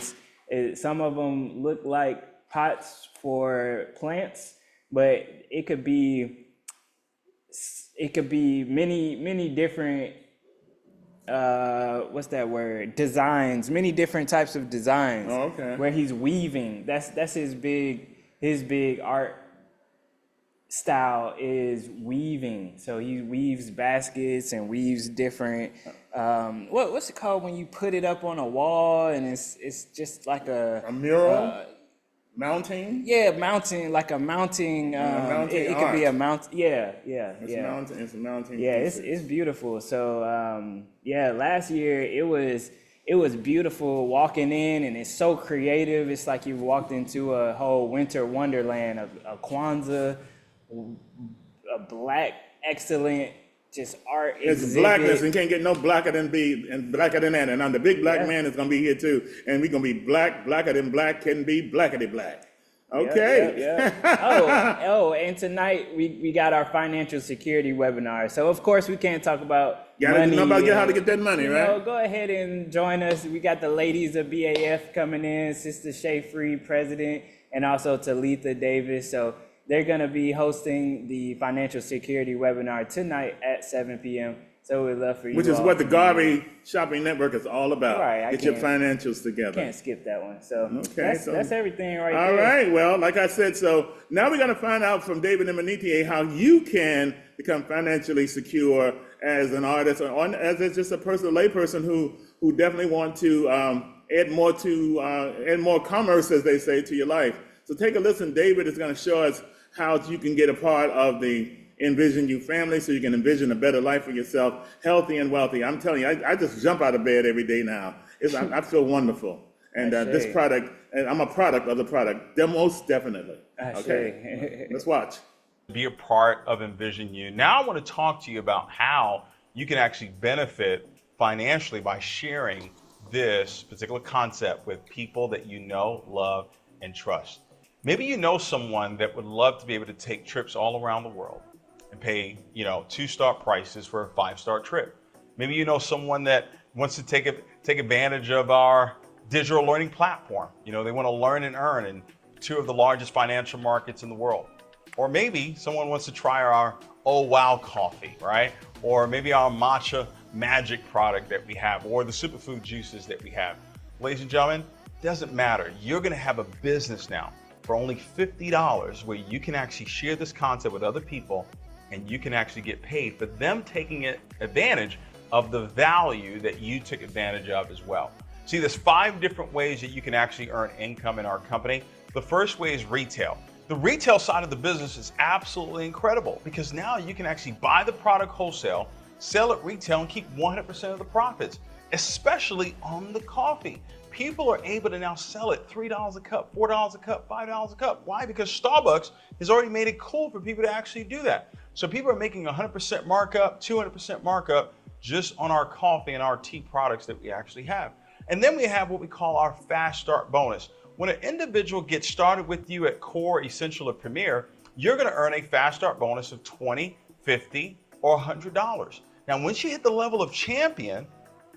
some of them look like pots for plants, but it could be many different what's that word? Designs, many different types of designs. Oh, okay. Where he's weaving. That's his big art style is weaving. So he weaves baskets and weaves different what's it called when you put it up on a wall and it's just like a mural? Mounting? Yeah, mounting, like a mounting. It could be a mount. Yeah. It's a mounting. Yeah, it's beautiful. So last year it was beautiful walking in, and it's so creative. It's like you walked into a whole winter wonderland of Kwanzaa, a black excellent just art It's exhibit. blackness, and can't get no blacker than that. And I'm the big black man is gonna be here too, and we're gonna be blacker than black can be, blackety black. Okay. Yeah. And tonight we got our financial security webinar. So of course we can't talk about money. Know about how to get that money, right? Go ahead and join us. We got the ladies of BAF coming in, Sister Shay Free, President, and also Talitha Davis. So they're going to be hosting the financial security webinar tonight at 7 p.m. So we'd love for you. Which is what the Garvey Shopping Network is all about. Right, Get your financials together. Can't skip that one. So okay, that's everything right there. All right. Well, like I said, so now we're going to find out from David and Manitier how you can become financially secure as an artist or as just a layperson who definitely want to add more commerce, as they say, to your life. So take a listen. David is going to show us how you can get a part of the Envision You family so you can envision a better life for yourself, healthy and wealthy. I'm telling you, I just jump out of bed every day now. I feel wonderful. And this product, and I'm a product of the product, most definitely. Okay, let's watch. Be a part of Envision You. Now I want to talk to you about how you can actually benefit financially by sharing this particular concept with people that you know, love, and trust. Maybe you know someone that would love to be able to take trips all around the world and pay, 2-star prices for a 5-star trip. Maybe you know someone that wants to take advantage of our digital learning platform. They want to learn and earn in 2 of the largest financial markets in the world. Or maybe someone wants to try our Oh Wow coffee, right? Or maybe our matcha magic product that we have, or the superfood juices that we have. Ladies and gentlemen, doesn't matter. You're going to have a business now for only $50 where you can actually share this concept with other people, and you can actually get paid for them taking advantage of the value that you took advantage of as well. See, there's 5 different ways that you can actually earn income in our company. The first way is retail. The retail side of the business is absolutely incredible because now you can actually buy the product wholesale, sell it retail, and keep 100% of the profits, especially on the coffee. People are able to now sell it $3 a cup, $4 a cup, $5 a cup. Why? Because Starbucks has already made it cool for people to actually do that. So people are making 100% markup, 200% markup just on our coffee and our tea products that we actually have. And then we have what we call our fast start bonus. When an individual gets started with you at Core, Essential, or Premier, you're going to earn a fast start bonus of $20, $50, or $100. Now, once you hit the level of Champion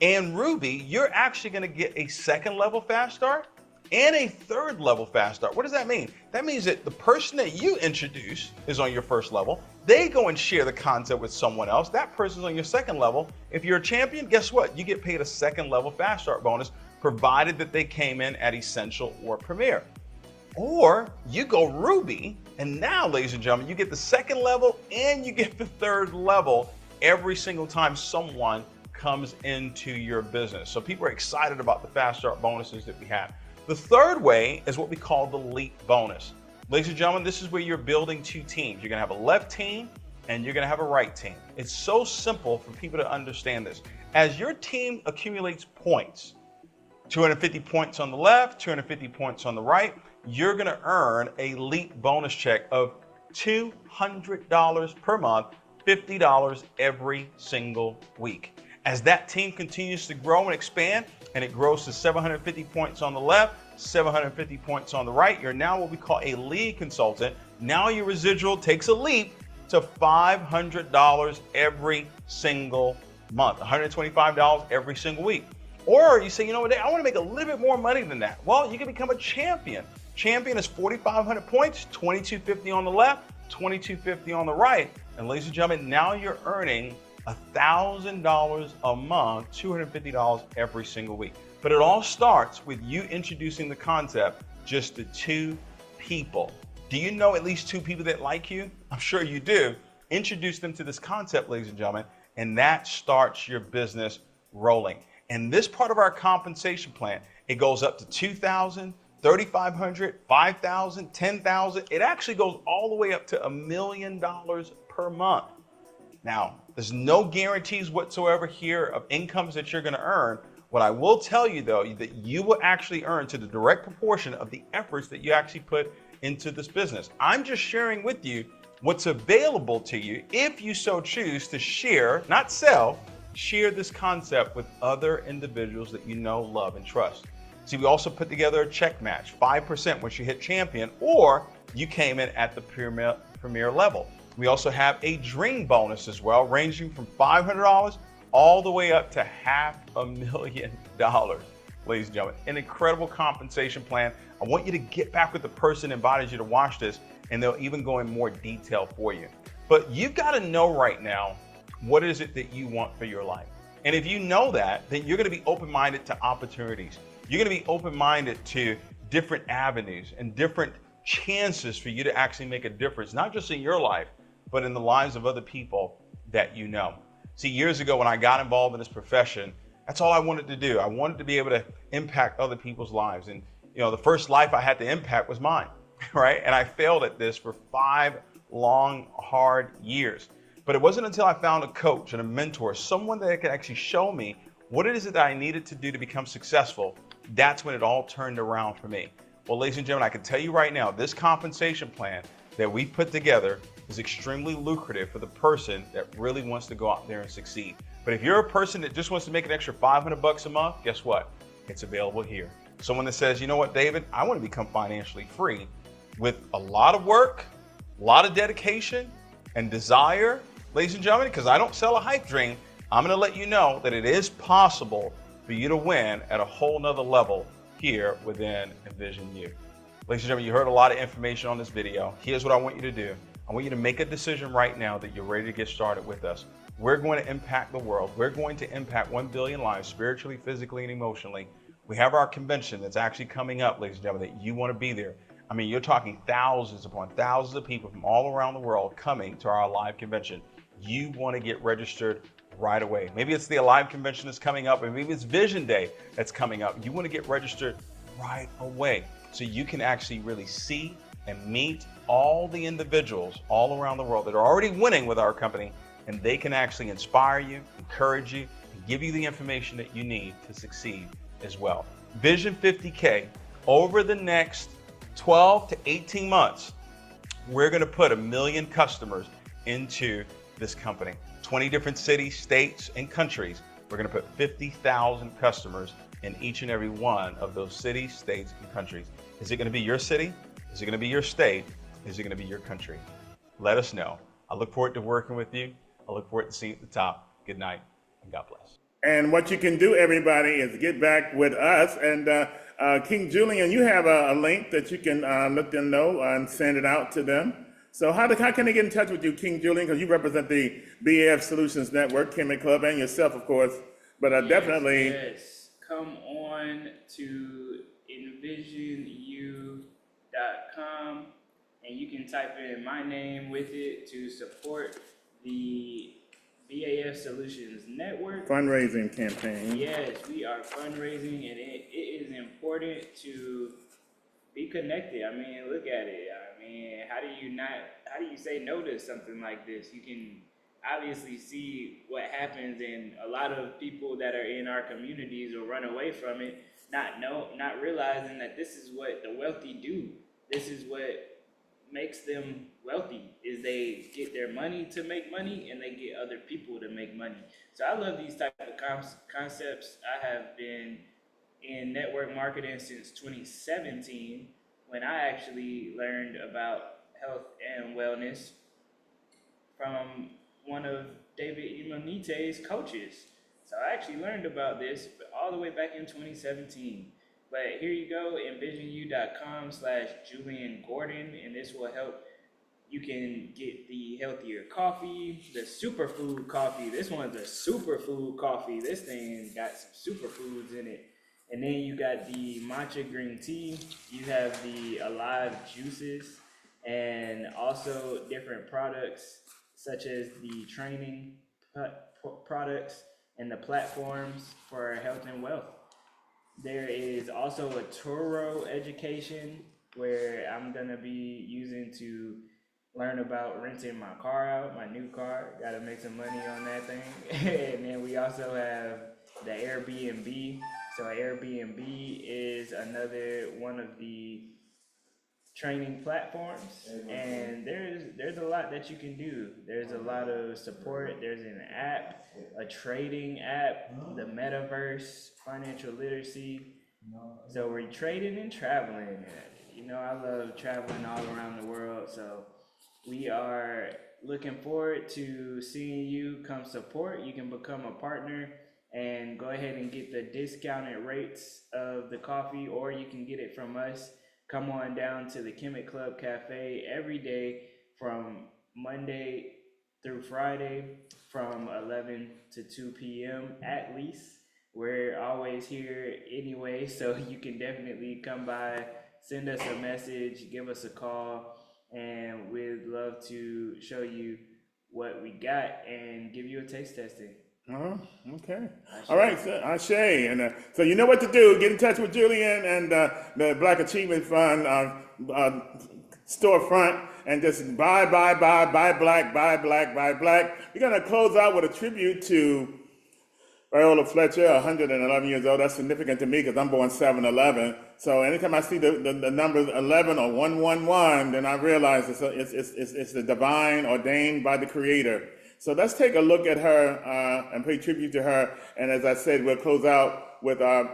and Ruby, you're actually going to get a second level fast start and a third level fast start. What does that mean? That means that the person that you introduce is on your first level. They go and share the concept with someone else. That person's on your second level. If you're a champion, guess what? You get paid a second level fast start bonus, provided that they came in at Essential or Premier. Or you go Ruby, and now, ladies and gentlemen, you get the second level and you get the third level every single time someone comes into your business. So people are excited about the fast start bonuses that we have. The third way is what we call the leap bonus. Ladies and gentlemen, this is where you're building two teams. You're gonna have a left team and you're gonna have a right team. It's so simple for people to understand this. As your team accumulates points, 250 points on the left, 250 points on the right, you're gonna earn a leap bonus check of $200 per month, $50 every single week. As that team continues to grow and expand, and it grows to 750 points on the left, 750 points on the right, you're now what we call a lead consultant. Now your residual takes a leap to $500 every single month, $125 every single week. Or you say, you know what, I want to make a little bit more money than that. Well, you can become a champion. Champion is 4,500 points, 2,250 on the left, 2,250 on the right. And ladies and gentlemen, now you're earning $1,000 a month, $250 every single week. But it all starts with you introducing the concept just to two people. Do you know at least two people that like you? I'm sure you do. Introduce them to this concept, ladies and gentlemen, and that starts your business rolling. And this part of our compensation plan, it goes up to $2,000, $3,500, $5,000, $10,000. It actually goes all the way up to $1 million per month. Now, there's no guarantees whatsoever here of incomes that you're going to earn. What I will tell you, though, that you will actually earn to the direct proportion of the efforts that you actually put into this business. I'm just sharing with you what's available to you if you so choose to share, not sell, share this concept with other individuals that you know, love, and trust. See, we also put together a check match, 5% once you hit champion, or you came in at the premier level. We also have a dream bonus as well, ranging from $500 all the way up to $500,000, ladies and gentlemen. An incredible compensation plan. I want you to get back with the person that invited you to watch this, and they'll even go in more detail for you. But you've got to know right now, what is it that you want for your life? And if you know that, then you're going to be open-minded to opportunities. You're going to be open-minded to different avenues and different chances for you to actually make a difference, not just in your life, but in the lives of other people that you know. See, years ago when I got involved in this profession, that's all I wanted to do. I wanted to be able to impact other people's lives. And you know, the first life I had to impact was mine, right? And I failed at this for 5 long, hard years. But it wasn't until I found a coach and a mentor, someone that could actually show me what it is that I needed to do to become successful. That's when it all turned around for me. Well, ladies and gentlemen, I can tell you right now, this compensation plan that we put together is extremely lucrative for the person that really wants to go out there and succeed. But if you're a person that just wants to make an extra $500 a month, guess what? It's available here. Someone that says, you know what, David, I want to become financially free with a lot of work, a lot of dedication and desire, ladies and gentlemen, because I don't sell a hype dream, I'm going to let you know that it is possible for you to win at a whole nother level here within Envision You. Ladies and gentlemen, you heard a lot of information on this video. Here's what I want you to do. I want you to make a decision right now that you're ready to get started with us. We're going to impact the world. We're going to impact 1 billion lives spiritually, physically, and emotionally. We have our convention that's actually coming up, ladies and gentlemen, that you want to be there. I mean, you're talking thousands upon thousands of people from all around the world coming to our live convention. You want to get registered right away. Maybe it's the Alive convention that's coming up, or maybe it's Vision Day that's coming up. You want to get registered right away so you can actually really see and meet all the individuals all around the world that are already winning with our company, and they can actually inspire you, encourage you, and give you the information that you need to succeed as well. Vision 50K, over the next 12 to 18 months, we're gonna put 1 million customers into this company. 20 different cities, states, and countries. We're gonna put 50,000 customers in each and every one of those cities, states, and countries. Is it gonna be your city? Is it gonna be your state? Is it gonna be your country? Let us know. I look forward to working with you. I look forward to seeing you at the top. Good night, and God bless. And what you can do, everybody, is get back with us. And King Julian, you have a link that you can let them know and send it out to them. So how can they get in touch with you, King Julian? Because you represent the BAF Solutions Network, Kemet Club, and yourself, of course. But definitely. Yes, come on to envisionu.com, and you can type in my name with it to support the BAF Solutions Network Fundraising campaign. Yes, we are fundraising, and it is important to be connected. I mean, look at it. I mean, how do you say no to something like this? You can obviously see what happens, and a lot of people that are in our communities will run away from it, not realizing that this is what the wealthy do. This is what makes them wealthy, is they get their money to make money, and they get other people to make money. So I love these type of concepts. I have been in network marketing since 2017, when I actually learned about health and wellness from one of David Imanite's coaches. So I actually learned about this all the way back in 2017. But here you go, envisionu.com/Julian Gordon, and this will help. You can get the healthier coffee, the superfood coffee. This one's a superfood coffee. This thing got some superfoods in it. And then you got the matcha green tea. You have the alive juices, and also different products such as the training products and the platforms for health and wealth. There is also a Turo education where I'm gonna be using to learn about renting my car out, my new car. Gotta make some money on that thing. And then we also have the Airbnb. So Airbnb is another one of the training platforms, and there's a lot that you can do. There's a lot of support. There's an app, a trading app, the metaverse, financial literacy. So we're trading and traveling. You know, I love traveling all around the world, so we are looking forward to seeing you come support. You can become a partner and go ahead and get the discounted rates of the coffee, or you can get it from us. Come on down to the Kemet Club Cafe every day from Monday through Friday from 11 to 2 p.m. at least. We're always here anyway, so you can definitely come by, send us a message, give us a call, and we'd love to show you what we got and give you a taste testing. Oh, okay. All right, so Ashe. And so you know what to do. Get in touch with Julian and the Black Achievement Fund storefront, and just buy black. We're going to close out with a tribute to Viola Fletcher, 111 years old. That's significant to me because I'm born 7/11. So anytime I see the numbers 11 or 111, then I realize it's the divine, ordained by the Creator. So let's take a look at her and pay tribute to her. And as I said, we'll close out with our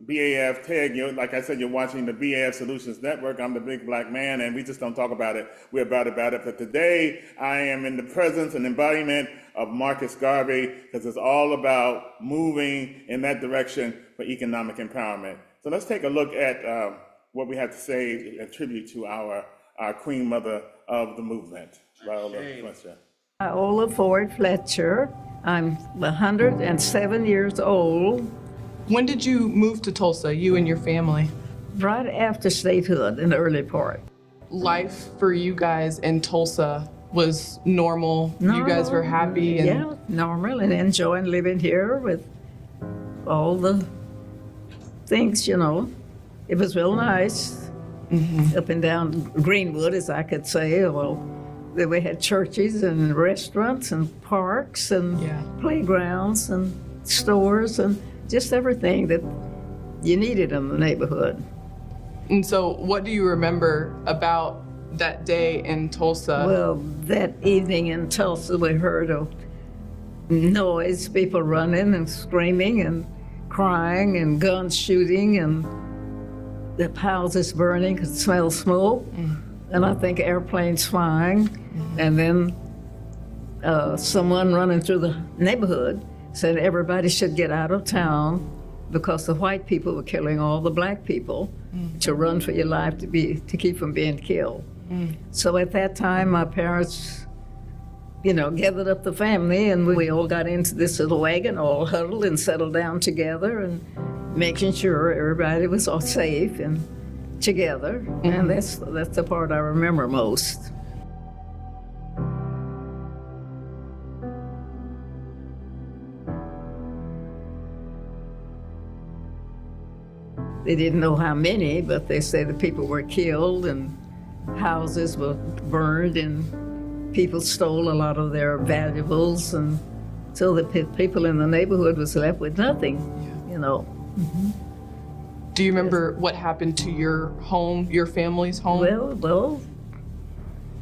BAF tag. Like I said, you're watching the BAF Solutions Network. I'm the big black man, and we just don't talk about it. We're about it. But today, I am in the presence and embodiment of Marcus Garvey, because it's all about moving in that direction for economic empowerment. So let's take a look at what we have to say, a tribute to our Queen Mother of the movement, Viola Fletcher. Viola Ford Fletcher. I'm 107 years old. When did you move to Tulsa, you and your family? Right after statehood in the early part. Life for you guys in Tulsa was normal. You guys were happy and yeah, normal, and enjoying living here with all the things, you know. It was real nice. up and down Greenwood, as I could say. Well, we had churches and restaurants and parks and playgrounds and stores and just everything that you needed in the neighborhood. And so what do you remember about that day in Tulsa? Well, that evening in Tulsa, we heard a noise, people running and screaming and crying and guns shooting and the houses burning, could smell smoke, and I think airplanes flying, and then someone running through the neighborhood said everybody should get out of town because the white people were killing all the black people to run for your life to keep from being killed. So at that time, my parents, gathered up the family, and we all got into this little wagon, all huddled and settled down together, and making sure everybody was all safe and together. And that's the part I remember most. They didn't know how many, but they said the people were killed and houses were burned and people stole a lot of their valuables, and so the people in the neighborhood was left with nothing, Do you remember what happened to your home, your family's home? Well,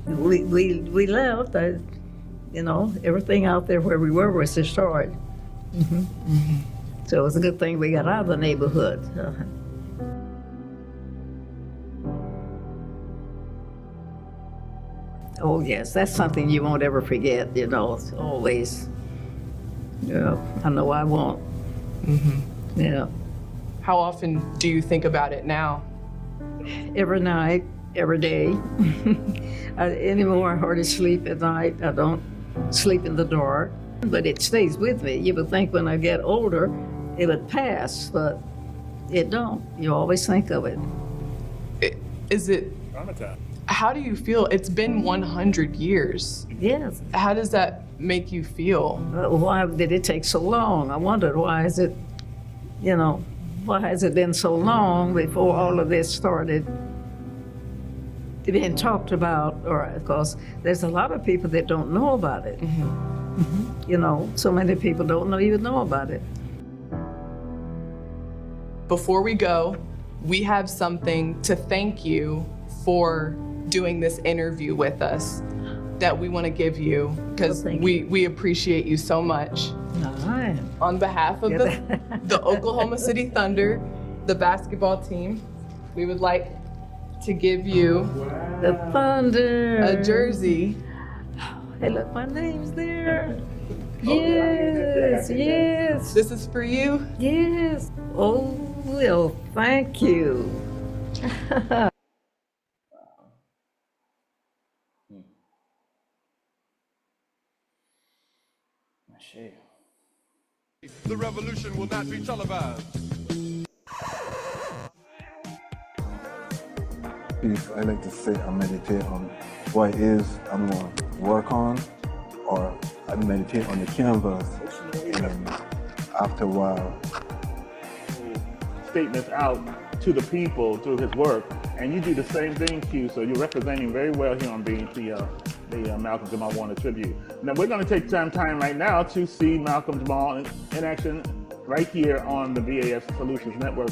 we left. Everything out there where we were was destroyed. So it was a good thing we got out of the neighborhood. Oh yes, that's something you won't ever forget. It's always. I know I won't. Yeah. How often do you think about it now? Every night, every day. Anymore, I hardly sleep at night. I don't sleep in the dark, but it stays with me. You would think when I get older, it would pass, but it don't. You always think of it. Is it? How do you feel? It's been 100 years. Yes. How does that make you feel? Why did it take so long? I wondered, why has it been so long before all of this started being talked about? Or because there's a lot of people that don't know about it. So many people don't even know about it. Before we go, we have something to thank you for doing this interview with us that we want to give you, because we appreciate you so much. On behalf of the Oklahoma City Thunder, the basketball team, we would like to give you the Thunder a jersey. Hey, look, my name's there. Yes, yes. This is for you? Yes. Oh, well, thank you. The revolution will not be televised. If I like to say I meditate on what it is I'm going to work on, or I meditate on the canvas, and after a while, statements out to the people through his work, and you do the same thing, Q. So you're representing very well here on BET, the Malcolm Jamal Warner tribute. Now we're going to take some time right now to see Malcolm Jamal in action right here on the BAF Solutions Network.